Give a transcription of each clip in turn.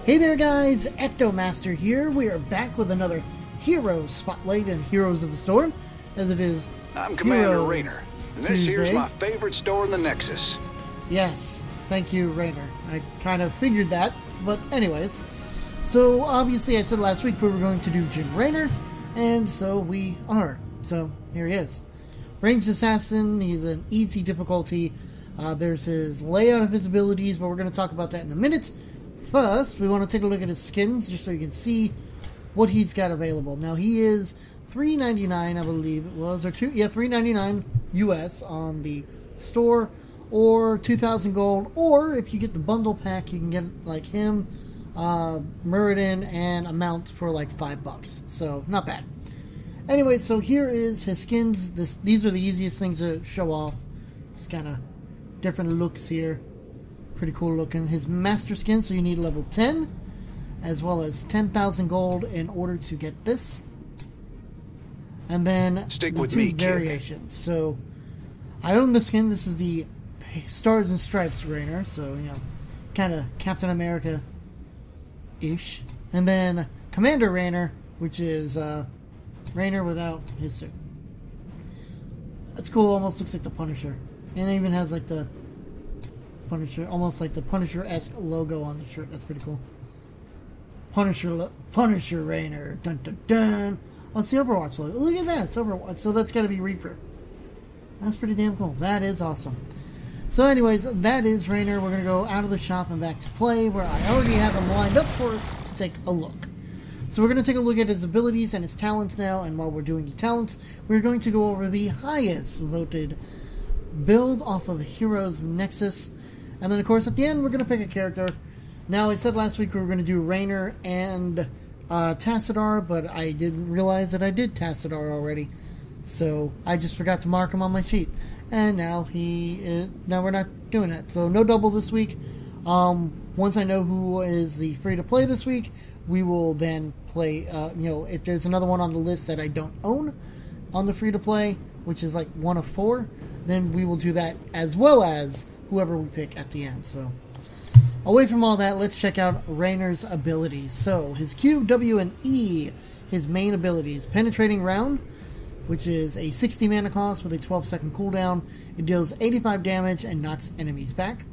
Hey there guys, EctoMaster here. We are back with another Hero Spotlight and Heroes of the Storm, as it is I'm Commander Heroes Raynor, and this Tuesday. here's my favorite store in the Nexus. Yes, thank you Raynor. I kind of figured that, but anyways. So obviously I said last week we were going to do Jim Raynor, and so we are. So here he is. Ranged Assassin, he's an easy difficulty. There's his layout of his abilities, but we're going to talk about that in a minute. First, we want to take a look at his skins, just so you can see what he's got available. Now, he is $3.99, I believe it was, or $3.99 US on the store, or 2,000 gold, or if you get the bundle pack, you can get like him, Muradin, and a mount for like $5. So, not bad. Anyway, so here is his skins. These are the easiest things to show off. Just kind of different looks here. Pretty cool looking. His master skin, so you need level 10, as well as 10,000 gold in order to get this. And then Stick the with two me, kid. variations. So I own the skin. This is the Stars and Stripes Raynor, so you know, kind of Captain America-ish. And then Commander Raynor, which is Raynor without his suit. That's cool. Almost looks like the Punisher, and it even has like the Punisher, almost like the Punisher-esque logo on the shirt. That's pretty cool. Punisher Raynor. Dun dun dun. Oh, it's the Overwatch logo. Look at that. It's Overwatch. So that's got to be Reaper. That's pretty damn cool. That is awesome. So anyways, that is Raynor. We're going to go out of the shop and back to play, where I already have him lined up for us to take a look. So we're going to take a look at his abilities and his talents now, and while we're doing the talents, we're going to go over the highest voted build off of Heroes Nexus. And then, of course, at the end, we're going to pick a character. Now, I said last week we were going to do Raynor and Tassadar, but I didn't realize that I did Tassadar already. So, I just forgot to mark him on my sheet. And now now we're not doing that. So, no double this week. Once I know who is the free-to-play this week, we will then play, if there's another one on the list that I don't own on the free-to-play, which is like one of 4, then we will do that as well as whoever we pick at the end. So, away from all that, let's check out Raynor's abilities. So, his Q, W, and E, his main abilities. Penetrating Round, which is a 60 mana cost with a 12-second cooldown. It deals 85 damage and knocks enemies back.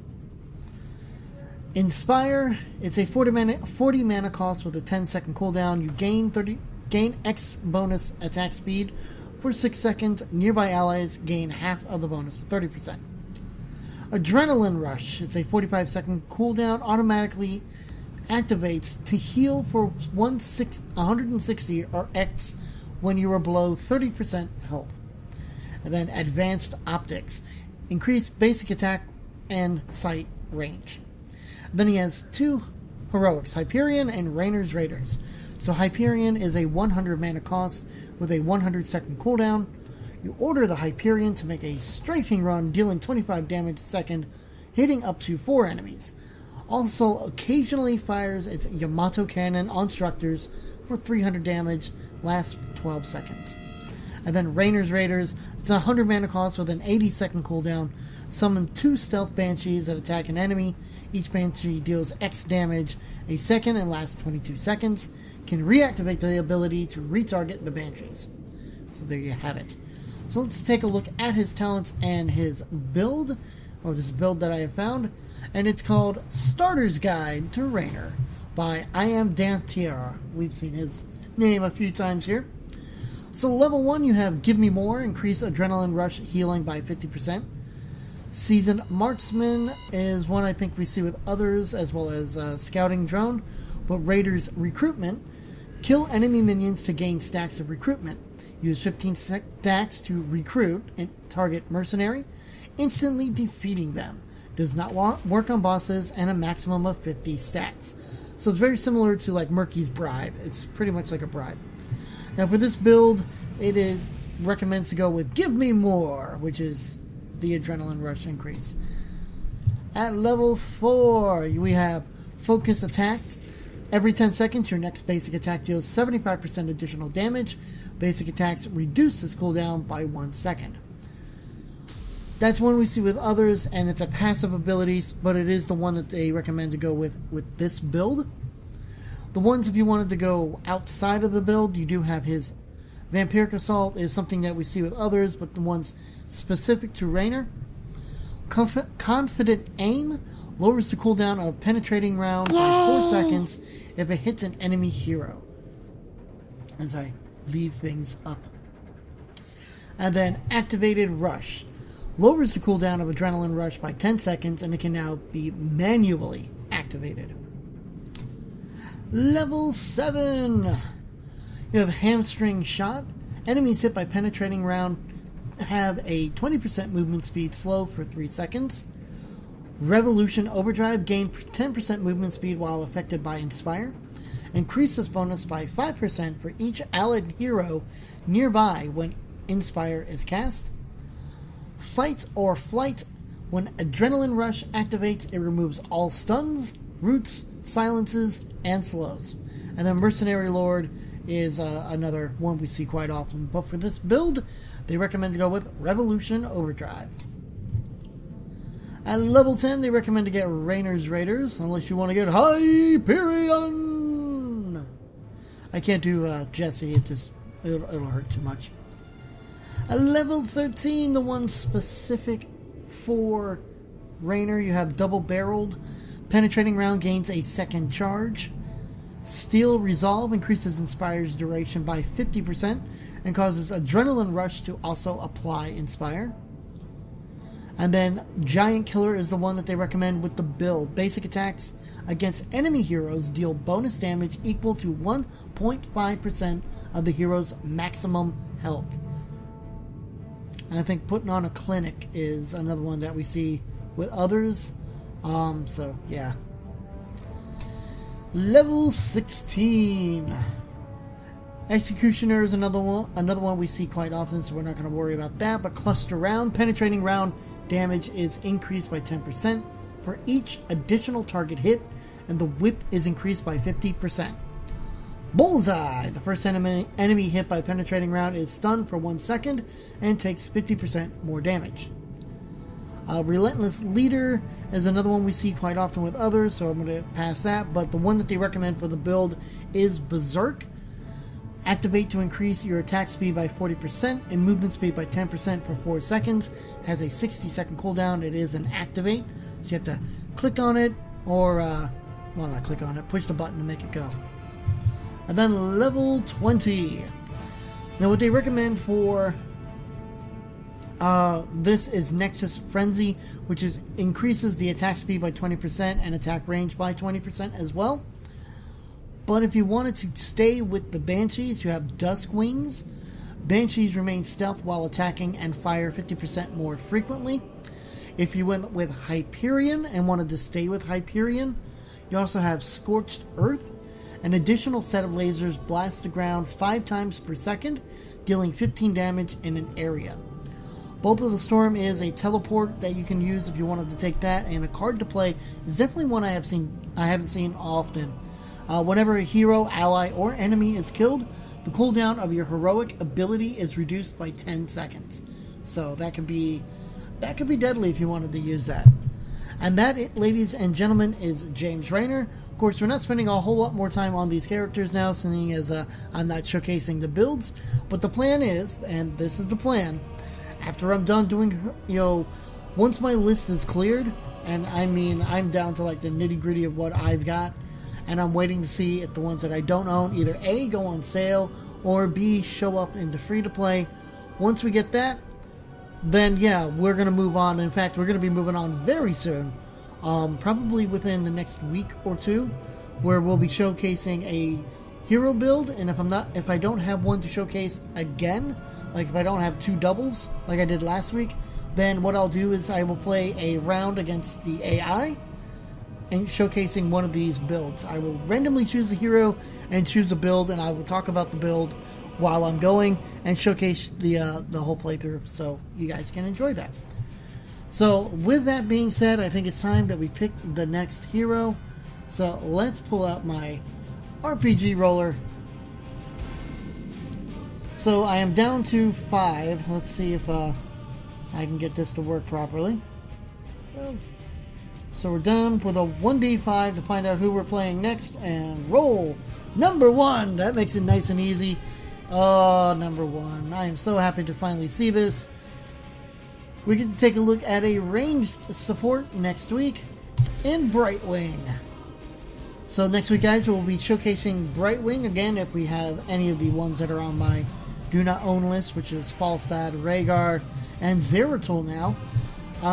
Inspire, it's a 40 mana cost with a 10-second cooldown. You gain X bonus attack speed for 6 seconds. Nearby allies gain half of the bonus, 30%. Adrenaline Rush. It's a 45-second cooldown. Automatically activates to heal for 160 or X when you are below 30% health. And then Advanced Optics. Increase basic attack and sight range. Then he has 2 heroics, Hyperion and Raynor's Raiders. So Hyperion is a 100 mana cost with a 100-second cooldown. You order the Hyperion to make a strafing run, dealing 25 damage a second, hitting up to 4 enemies. Also, occasionally fires its Yamato cannon on structures for 300 damage, lasts 12 seconds. And then Raynor's Raiders, it's a 100 mana cost with an 80-second cooldown. Summon 2 stealth banshees that attack an enemy. Each banshee deals X damage a second and lasts 22 seconds. Can reactivate the ability to retarget the banshees. So there you have it. So let's take a look at his talents and his build, or this build that I have found, and it's called Starter's Guide to Raynor by I Am Dantier. We've seen his name a few times here. So level 1, you have Give Me More, increase Adrenaline Rush healing by 50%. Seasoned Marksman is one I think we see with others, as well as Scouting Drone, but Raiders Recruitment, kill enemy minions to gain stacks of recruitment. Use 15 stacks to recruit and target mercenary, instantly defeating them. Does not work on bosses, and a maximum of 50 stacks. So it's very similar to like Murky's Bribe. It's pretty much like a bribe. Now for this build, it recommends to go with Give Me More, which is the Adrenaline Rush increase. At level 4, we have Focus Attack. Every 10 seconds, your next basic attack deals 75% additional damage. Basic attacks reduce this cooldown by 1 second. That's one we see with others, and it's a passive ability, but it is the one that they recommend to go with this build. The ones, if you wanted to go outside of the build, you do have his Vampiric Assault is something that we see with others, but the ones specific to Raynor. Confident Aim lowers the cooldown of Penetrating Round by 4 seconds if it hits an enemy hero. As I leave things up. And then Activated Rush lowers the cooldown of Adrenaline Rush by 10 seconds, and it can now be manually activated. Level 7. You have Hamstring Shot. Enemies hit by Penetrating Round have a 20% movement speed slow for 3 seconds. Revolution Overdrive gain 10% movement speed while affected by Inspire. Increase this bonus by 5% for each allied hero nearby when Inspire is cast. Fight or Flight. When Adrenaline Rush activates, it removes all stuns, roots, silences, and slows. And then Mercenary Lord is another one we see quite often. But for this build, they recommend to go with Revolution Overdrive. At level 10, they recommend to get Raynor's Raiders, unless you want to get Hyperion! I can't do Jesse, it'll hurt too much. At level 13, the one specific for Raynor, you have Double Barreled. Penetrating Round gains a second charge. Steel Resolve increases Inspire's duration by 50% and causes Adrenaline Rush to also apply Inspire. And then Giant Killer is the one that they recommend with the build. Basic attacks against enemy heroes deal bonus damage equal to 1.5% of the hero's maximum health. And I think putting on a clinic is another one that we see with others. So yeah. Level 16. Executioner is another one we see quite often, so we're not going to worry about that. But Cluster Round, Penetrating Round damage is increased by 10% for each additional target hit, and the whip is increased by 50%. Bullseye, the first enemy hit by Penetrating Round is stunned for 1 second and takes 50% more damage. Relentless Leader is another one we see quite often with others, so I'm going to pass that. But the one that they recommend for the build is Berserk. Activate to increase your attack speed by 40% and movement speed by 10% for 4 seconds. Has a 60-second cooldown. It is an activate, so you have to click on it, or, well, not click on it, push the button to make it go. And then level 20. Now what they recommend for this is Nexus Frenzy, which increases the attack speed by 20% and attack range by 20% as well. But if you wanted to stay with the Banshees, you have Dusk Wings. Banshees remain stealth while attacking and fire 50% more frequently. If you went with Hyperion and wanted to stay with Hyperion, you also have Scorched Earth. An additional set of lasers blast the ground 5 times per second, dealing 15 damage in an area. Bolt of the Storm is a teleport that you can use if you wanted to take that, and a card to play is definitely one I haven't seen often. Whenever a hero, ally, or enemy is killed, the cooldown of your heroic ability is reduced by 10 seconds. So that could be deadly if you wanted to use that. And that, ladies and gentlemen, is James Raynor. Of course, we're not spending a whole lot more time on these characters now, seeing as I'm not showcasing the builds. But the plan is, and this is the plan, after I'm done doing, once my list is cleared, and I mean, I'm down to like the nitty-gritty of what I've got, and I'm waiting to see if the ones that I don't own either A, go on sale, or B, show up in the free-to-play. Once we get that, then yeah, we're going to move on. In fact, we're going to be moving on very soon, probably within the next week or two, where we'll be showcasing a hero build. And if I don't have one to showcase again, like if I don't have 2 doubles like I did last week, then what I'll do is I will play a round against the AI and showcasing one of these builds. I will randomly choose a hero and choose a build, and I will talk about the build while I'm going and showcase the whole playthrough, so you guys can enjoy that. So with that being said, I think it's time that we pick the next hero. So let's pull out my RPG roller. So I am down to 5. Let's see if I can get this to work properly. So we're done with a 1d5 to find out who we're playing next, and roll number 1. That makes it nice and easy. Oh, number 1. I am so happy to finally see this. We get to take a look at a ranged support next week in Brightwing. So next week, guys, we'll be showcasing Brightwing again if we have any of the ones that are on my do not own list, which is Falstad, Rhaegar, and Zeratul now.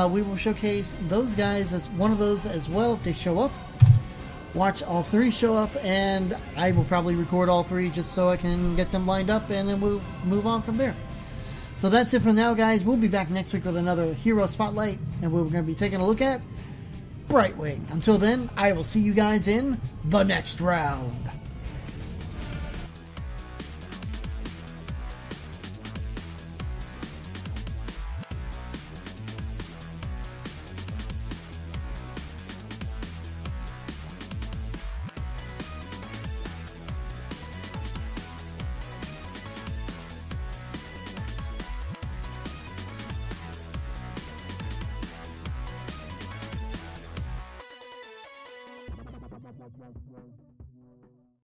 We will showcase those guys as one of those as well if they show up. Watch all 3 show up, and I will probably record all 3 just so I can get them lined up, and then we'll move on from there. So that's it for now, guys. We'll be back next week with another Hero Spotlight, and we're going to be taking a look at Brightwing. Until then, I will see you guys in the next round. Bye.